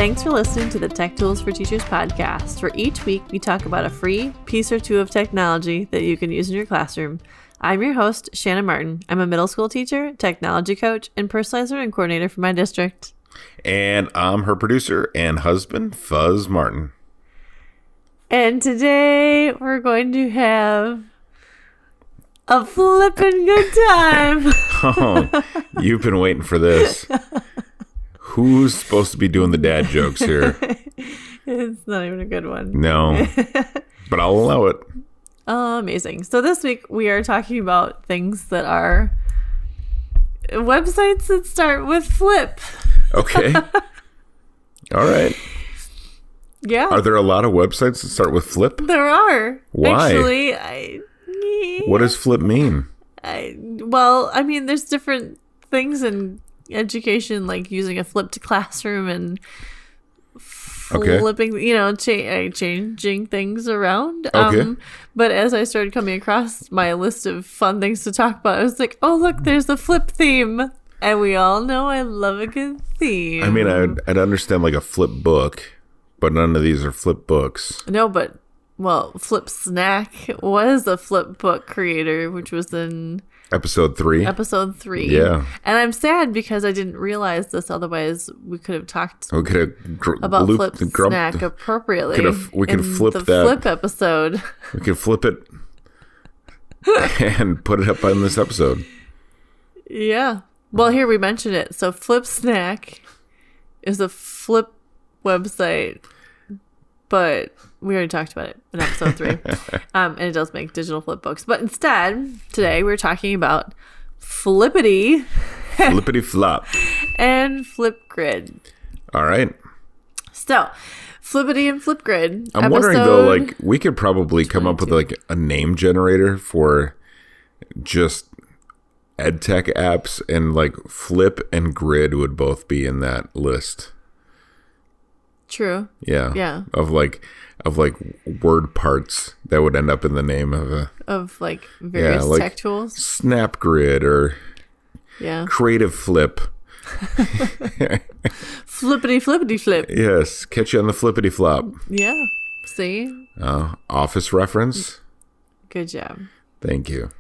Thanks for listening to the Tech Tools for Teachers podcast, where each week we talk about a free piece or two of technology that you can use in your classroom. I'm your host, Shannon Martin. I'm a middle school teacher, technology coach, and personalized learning coordinator for my district. And I'm her producer and husband, Fuzz Martin. And today we're going to have a flippin' good time. Oh, you've been waiting for this. Who's supposed to be doing the dad jokes here? It's not even a good one. No, but I'll allow it. Amazing. So this week we are talking about things that are websites that start with flip. Okay. All right. Yeah. Are there a lot of websites that start with flip? There are. Why? Actually, What does flip mean? There's different things in education, like using a flipped classroom and flipping, changing things around. Okay. But as I started coming across my list of fun things to talk about, I was like, oh, look, there's a flip theme. And we all know I love a good theme. I mean, I'd understand like a flip book, but none of these are flip books. No, but, Flip Snack was a flip book creator, which was in Episode 3. Yeah. And I'm sad because I didn't realize this. Otherwise, we could have talked about Flip Snack appropriately. We could flip the that. Flip episode. We could flip it and put it up on this episode. Yeah. Well, here we mentioned it. So Flip Snack is a flip website, but we already talked about it in episode 3. And it does make digital flip books. But instead, today we're talking about Flippity. Flippity flop. And Flipgrid. All right. So, Flippity and Flipgrid. I'm wondering, though, like, we could probably come up with, like, a name generator for just EdTech apps, and, like, Flip and Grid would both be in that list. True. Yeah. Yeah. Of word parts that would end up in the name of various tech tools. SnapGrid or Creative Flip. Flippity flip. Yes, catch you on the flippity flop. Yeah. See? Office reference. Good job. Thank you.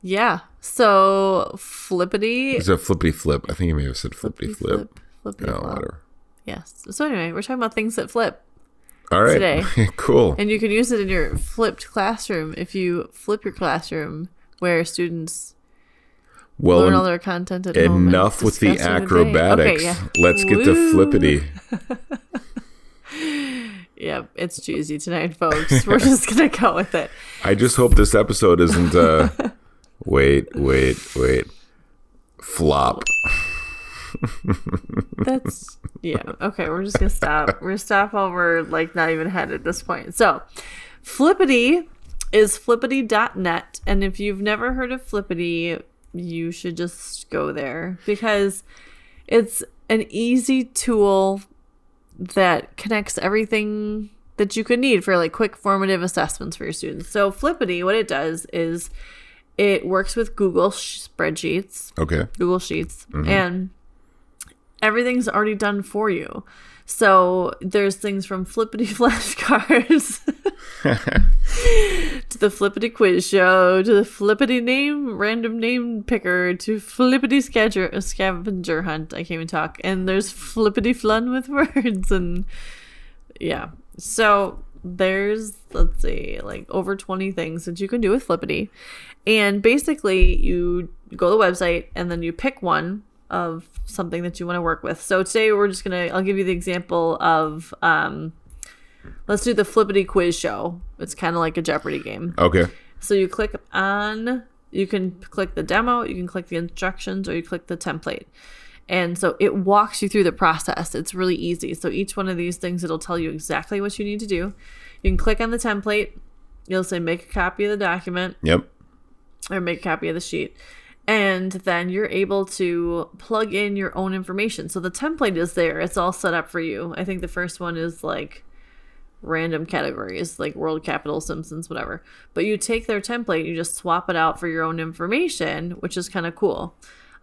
Yeah. So Flippity. It's a flippity flip. I think you may have said flippity flip. Flippity flop. Whatever. Yes. So anyway, we're talking about things that flip. All right. Today. Cool. And you can use it in your flipped classroom if you flip your classroom where students learn all their content at home. Enough with the acrobatics. Okay, Let's get to flippity. Yep, it's cheesy tonight, folks. We're just going to go with it. I just hope this episode isn't wait. Flop. That's okay, we're just gonna stop. We're gonna stop while we're like not even ahead at this point. So Flippity is flippity.net, and if you've never heard of Flippity, you should just go there because it's an easy tool that connects everything that you could need for like quick formative assessments for your students. So Flippity, what it does is it works with Google spreadsheets. Okay. Google Sheets. Mm-hmm. And everything's already done for you. So there's things from Flippity flashcards to the Flippity quiz show to the Flippity random name picker to Flippity scavenger hunt. I can't even talk. And there's Flippity fun with words. And yeah. So there's, let's see, like over 20 things that you can do with Flippity. And basically you go to the website and then you pick one of something that you want to work with. So today I'll give you the example of, let's do the Flippity quiz show. It's kind of like a Jeopardy game. Okay. So you can click the demo, you can click the instructions, or you click the template. And so it walks you through the process. It's really easy. So each one of these things, it'll tell you exactly what you need to do. You can click on the template. You'll say, make a copy of the document. Yep. Or make a copy of the sheet. And then you're able to plug in your own information. So the template is there. It's all set up for you. I think the first one is like random categories, like world capital, Simpsons, whatever. But you take their template, you just swap it out for your own information, which is kind of cool.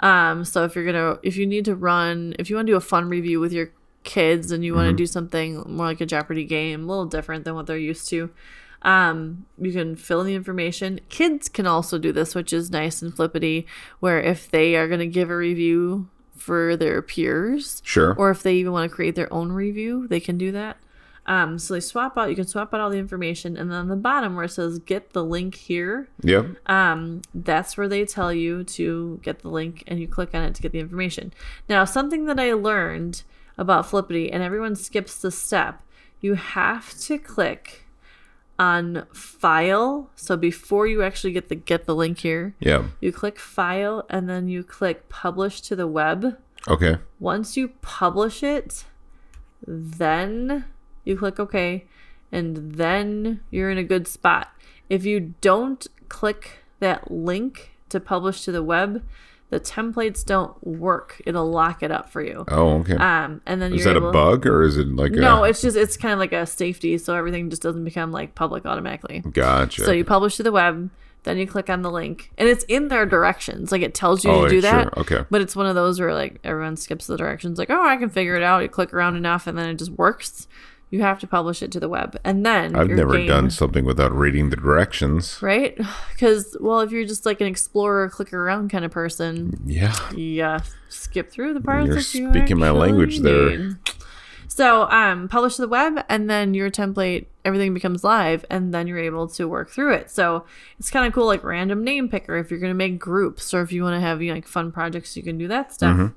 So if you want to do a fun review with your kids and you want to do something more like a Jeopardy game, a little different than what they're used to, you can fill in the information. Kids can also do this, which is nice and Flippity, where if they are going to give a review for their peers, Sure. or if they even want to create their own review, they can do that. So you can swap out all the information, and then on the bottom where it says get the link here, Yep. that's where they tell you to get the link, and you click on it to get the information. Now, something that I learned about Flippity, and everyone skips the step, you have to click on file. So before you actually get the link here, you click file, and then you click publish to the web. Okay. Once you publish it, then you click OK, and then you're in a good spot. If you don't click that link to publish to the web, the templates don't work. It'll lock it up for you. Oh, okay. And then is that a bug, or is it like no? It's kind of like a safety, so everything just doesn't become like public automatically. Gotcha. So you publish to the web, then you click on the link, and it's in their directions. Like it tells you to do that. Sure. Okay. But it's one of those where like everyone skips the directions. Like, oh, I can figure it out. You click around enough, and then it just works. You have to publish it to the web, and then I've never done something without reading the directions. Right? Because, well, if you're just like an explorer, clicker around kind of person, yeah, skip through the parts that you speaking my language there. need. So, publish to the web, and then your template, everything becomes live, and then you're able to work through it. So it's kind of cool, like random name picker if you're going to make groups, or if you want to have like fun projects, you can do that stuff.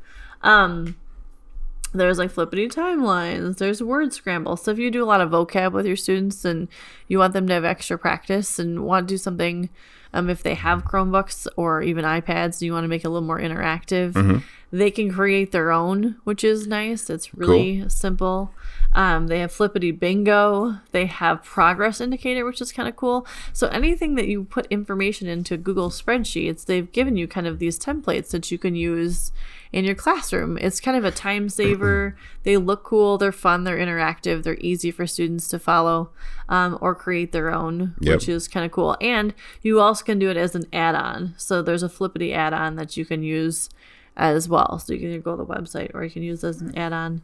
There's like flippity timelines. There's word scramble. So if you do a lot of vocab with your students and you want them to have extra practice and want to do something, if they have Chromebooks or even iPads, and you want to make it a little more interactive, they can create their own, which is nice. It's really simple. They have flippity bingo. They have progress indicator, which is kind of cool. So anything that you put information into Google spreadsheets, they've given you kind of these templates that you can use in your classroom. It's kind of a time saver. They look cool. They're fun. They're interactive. They're easy for students to follow or create their own, which is kind of cool. And you also can do it as an add-on. So there's a flippity add-on that you can use as well. So you can either go to the website or you can use it as an add-on.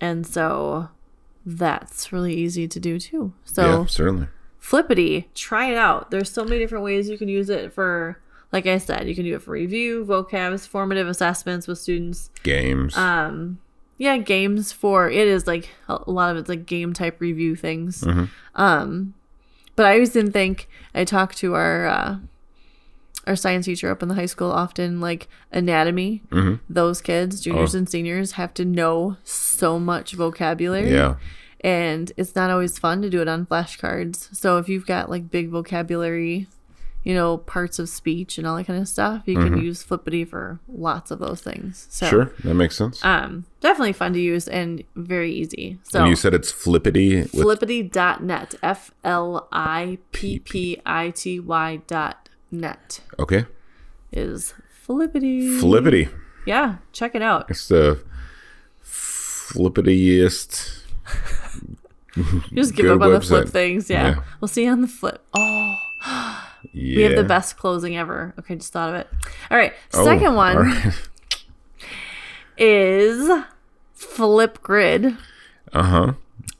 And so that's really easy to do too. So certainly. Flippity, try it out. There's so many different ways you can use it for, like I said, you can do it for review, vocabs, formative assessments with students. Games. Games for, it is like, a lot of it's like game type review things. But I always didn't think, I talked to our science teacher up in the high school often, like anatomy. Those kids, juniors and seniors, have to know so much vocabulary. And it's not always fun to do it on flashcards. So if you've got like big vocabulary, parts of speech and all that kind of stuff, you can use Flippity for lots of those things. So sure, that makes sense. Definitely fun to use and very easy. So and you said it's Flippity? Flippity.net. FLIPPITY.net. Okay. Is Flippity. Flippity. Yeah, check it out. It's the flippityest. Just give up on the flip things. Yeah. We'll see you on the flip. Oh. We have the best closing ever. Okay, just thought of it. All right. Second one is Flipgrid.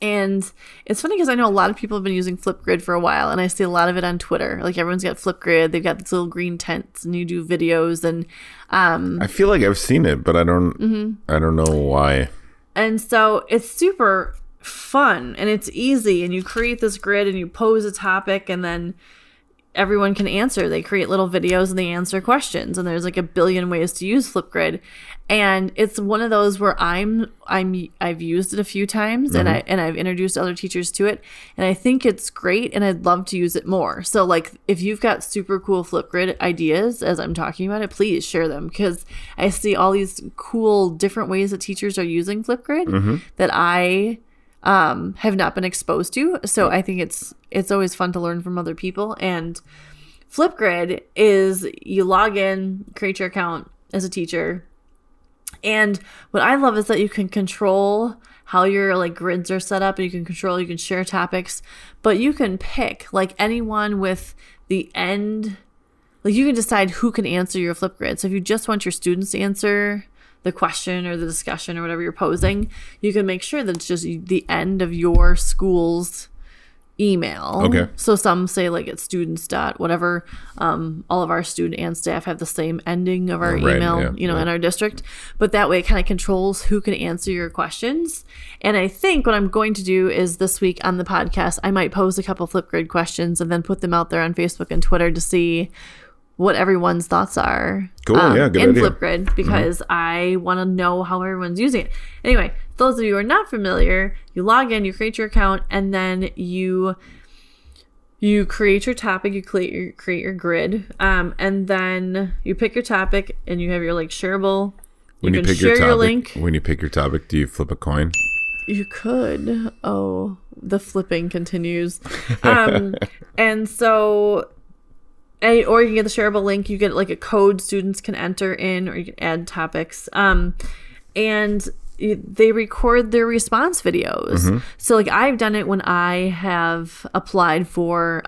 And it's funny because I know a lot of people have been using Flipgrid for a while, and I see a lot of it on Twitter. Like everyone's got Flipgrid. They've got these little green tents, and you do videos. And I feel like I've seen it, but I don't know why. And so it's super fun, and it's easy. And you create this grid, and you pose a topic, and then everyone can answer. They create little videos and they answer questions, and there's like a billion ways to use Flipgrid. And it's one of those where I've used it a few times and I've introduced other teachers to it, and I think it's great and I'd love to use it more. So like if you've got super cool Flipgrid ideas as I'm talking about it, please share them, because I see all these cool different ways that teachers are using Flipgrid that I have not been exposed to. So I think it's always fun to learn from other people. And Flipgrid is you log in, create your account as a teacher. And what I love is that you can control how your like grids are set up, and you can share topics, but you can pick like anyone with the end. Like you can decide who can answer your Flipgrid. So if you just want your students to answer the question or the discussion or whatever you're posing, you can make sure that it's just the end of your school's email. Okay. So some say like it's students dot whatever. All of our student and staff have the same ending of our email, in our district. But that way it kind of controls who can answer your questions. And I think what I'm going to do is this week on the podcast, I might pose a couple Flipgrid questions and then put them out there on Facebook and Twitter to see what everyone's thoughts are. Cool. Good in idea. Flipgrid, because I want to know how everyone's using it. Anyway, those of you who are not familiar, you log in, you create your account, and then you create your topic, you create your grid, and then you pick your topic, and you have your like shareable. When you pick share your topic, your link. when you pick your topic, do you flip a coin? You could. Oh, the flipping continues. And so. Or you can get the shareable link. You get like a code students can enter in, or you can add topics. And they record their response videos. So like I've done it when I have applied for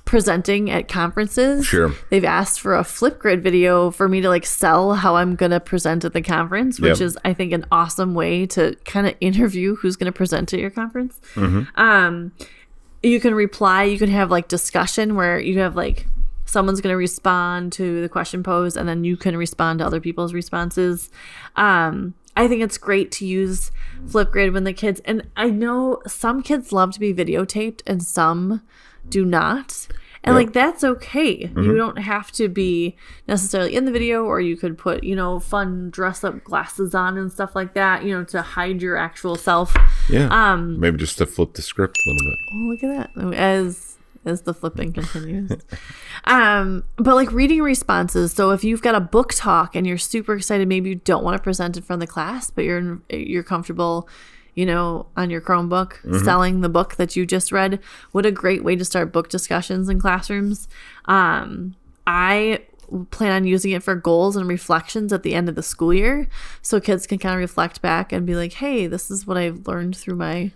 presenting at conferences. Sure. They've asked for a Flipgrid video for me to like sell how I'm going to present at the conference, which is, I think, an awesome way to kind of interview who's going to present at your conference. You can reply, you can have like discussion where you have like someone's going to respond to the question posed and then you can respond to other people's responses. I think it's great to use Flipgrid when the kids, and I know some kids love to be videotaped and some do not. And like, that's okay. You don't have to be necessarily in the video, or you could put, fun dress up glasses on and stuff like that, to hide your actual self. Yeah. Maybe just to flip the script a little bit. Oh, look at that. As the flipping continues. But like reading responses. So if you've got a book talk and you're super excited, maybe you don't want to present in front of the class, but you're comfortable, on your Chromebook, selling the book that you just read. What a great way to start book discussions in classrooms. I plan on using it for goals and reflections at the end of the school year, so kids can kind of reflect back and be like, hey, this is what I've learned through my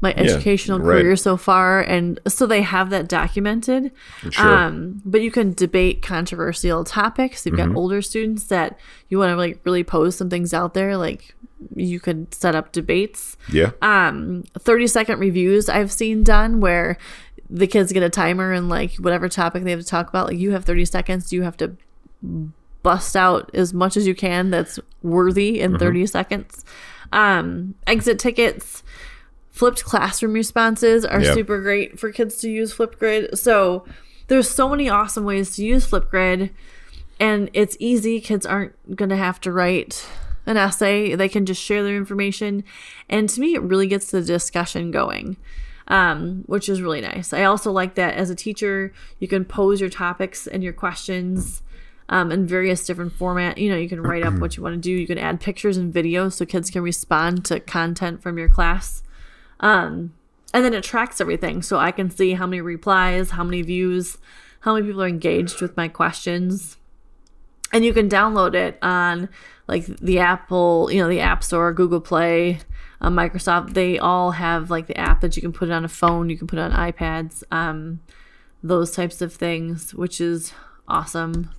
educational career so far, and so they have that documented. Sure. But you can debate controversial topics. You've got older students that you want to like really pose some things out there, like you could set up debates. 30-second reviews I've seen done where the kids get a timer and like whatever topic they have to talk about, like you have 30 seconds, you have to bust out as much as you can that's worthy in 30 seconds. Exit tickets. Flipped classroom responses are super great for kids to use Flipgrid. So there's so many awesome ways to use Flipgrid, and it's easy. Kids aren't going to have to write an essay. They can just share their information. And to me, it really gets the discussion going, which is really nice. I also like that as a teacher, you can pose your topics and your questions in various different formats. You can write up what you want to do. You can add pictures and videos so kids can respond to content from your class. And then it tracks everything. So I can see how many replies, how many views, how many people are engaged with my questions. And you can download it on like the Apple, the App Store, Google Play, Microsoft. They all have like the app that you can put it on a phone. You can put it on iPads, those types of things, which is awesome.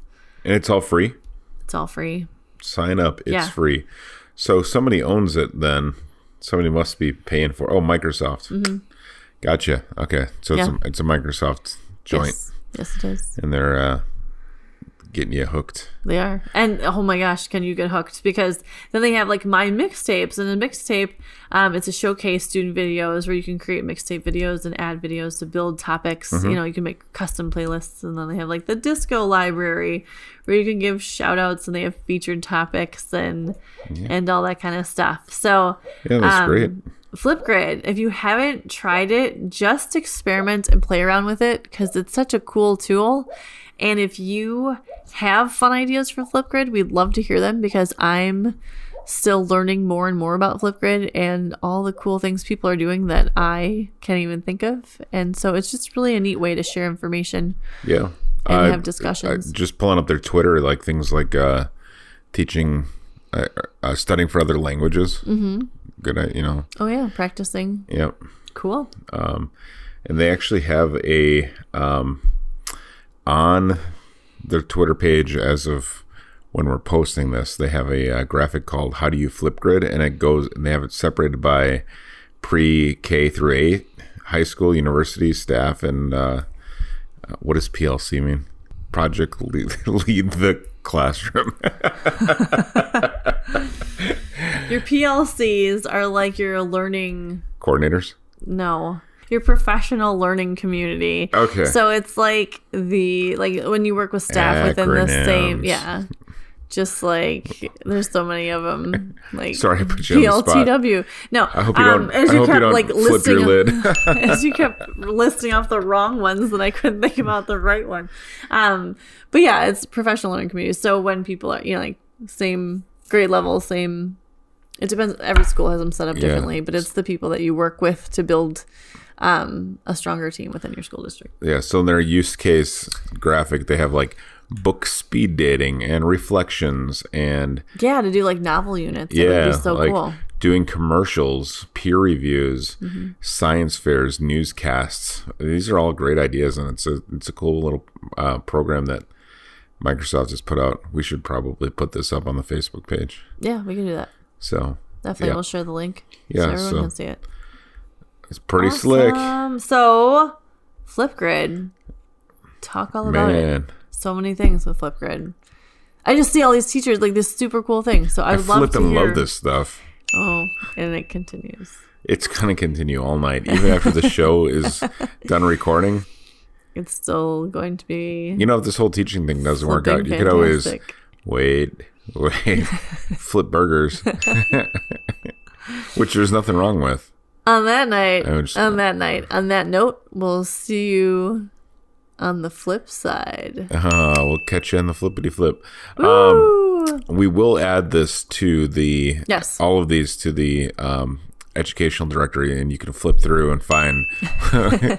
And it's all free? It's all free. Sign up. It's free. So somebody owns it then. Somebody must be paying for. Oh, Microsoft. Gotcha. Okay, so it's a Microsoft joint. Yes, it is. And they're getting you hooked. They are. And oh my gosh, can you get hooked? Because then they have like my mixtapes, and a mixtape, it's a showcase student videos where you can create mixtape videos and add videos to build topics. You can make custom playlists, and then they have like the disco library where you can give shout outs, and they have featured topics and all that kind of stuff. So that's great. Flipgrid, if you haven't tried it, just experiment and play around with it, because it's such a cool tool. And if you have fun ideas for Flipgrid, we'd love to hear them, because I'm still learning more and more about Flipgrid and all the cool things people are doing that I can't even think of. And so it's just really a neat way to share information. And have discussions. Just pulling up their Twitter, like things like teaching, studying for other languages. Good, Oh yeah, practicing. Yep. Cool. And they actually have a on their Twitter page as of when we're posting this, they have a graphic called "How do you Flipgrid?" and they have it separated by pre-K through 8, high school, university, staff, and what does PLC mean? Project lead the classroom. Your PLCs are like your learning coordinators. No, your professional learning community. Okay. So it's like when you work with staff within the same, just like there's so many of them. Like sorry, I put you on the spot. PLTW. No, I hope you don't. As you kept like flip your lid. As you kept listing off the wrong ones, that I couldn't think about the right one. But yeah, it's professional learning community. So when people are like same grade level, same. It depends. Every school has them set up differently, but it's the people that you work with to build a stronger team within your school district. Yeah. So in their use case graphic, they have like book speed dating and reflections and to do like novel units. It would be so like cool. Doing commercials, peer reviews, science fairs, newscasts. These are all great ideas, and it's a cool little program that Microsoft has put out. We should probably put this up on the Facebook page. Yeah, we can do that. So definitely we'll share the link so everyone can see it. It's pretty slick. So Flipgrid, talk all about it. So many things with Flipgrid. I just see all these teachers like this super cool thing. So I would love to hear. Love this stuff. Oh, and it continues. It's gonna continue all night, even after the show is done recording. It's still going to be. If this whole teaching thing doesn't work out, you could always wait, flip burgers, which there's nothing wrong with. On that note, we'll see you on the flip side. We'll catch you on the flippity flip. Woo! We will add this to the all of these to the educational directory, and you can flip through and find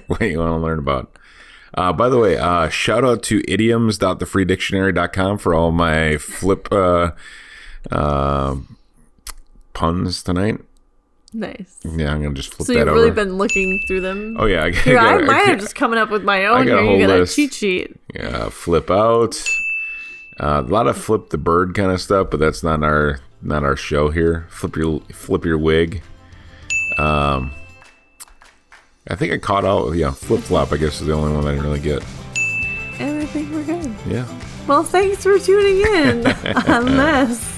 what you want to learn about. By the way, shout out to idioms.thefreedictionary.com for all my flip puns tonight. Nice. Yeah, I'm going to just flip that over. So you've really been looking through them? Oh, yeah. I might have just coming up with my own. You got a cheat sheet. Yeah, flip out. A lot of flip the bird kind of stuff, but that's not our show here. Flip your wig. I think I caught out with flip flop. I guess is the only one I didn't really get. And I think we're good. Yeah. Well, thanks for tuning in on this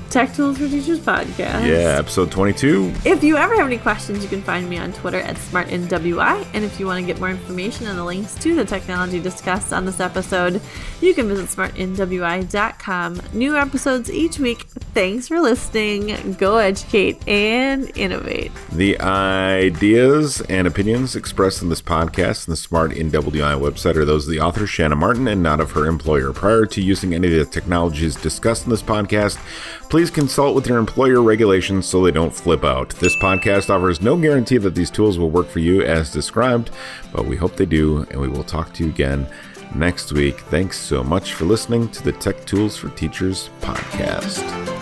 Tech Tools for Teachers podcast. Yeah, episode 22. If you ever have any questions, you can find me on Twitter at SmartNWI. And if you want to get more information and the links to the technology discussed on this episode, you can visit smartnwi.com. New episodes each week. Thanks for listening. Go educate and innovate. The ideas and opinions expressed in this podcast and the Smart NWI website are those of the author, Shanna Martin, and not of her employer. Prior to using any of the technologies discussed in this podcast, please consult with your employer regulations so they don't flip out. This podcast offers no guarantee that these tools will work for you as described, but we hope they do, and we will talk to you again next week. Thanks so much for listening to the Tech Tools for Teachers podcast.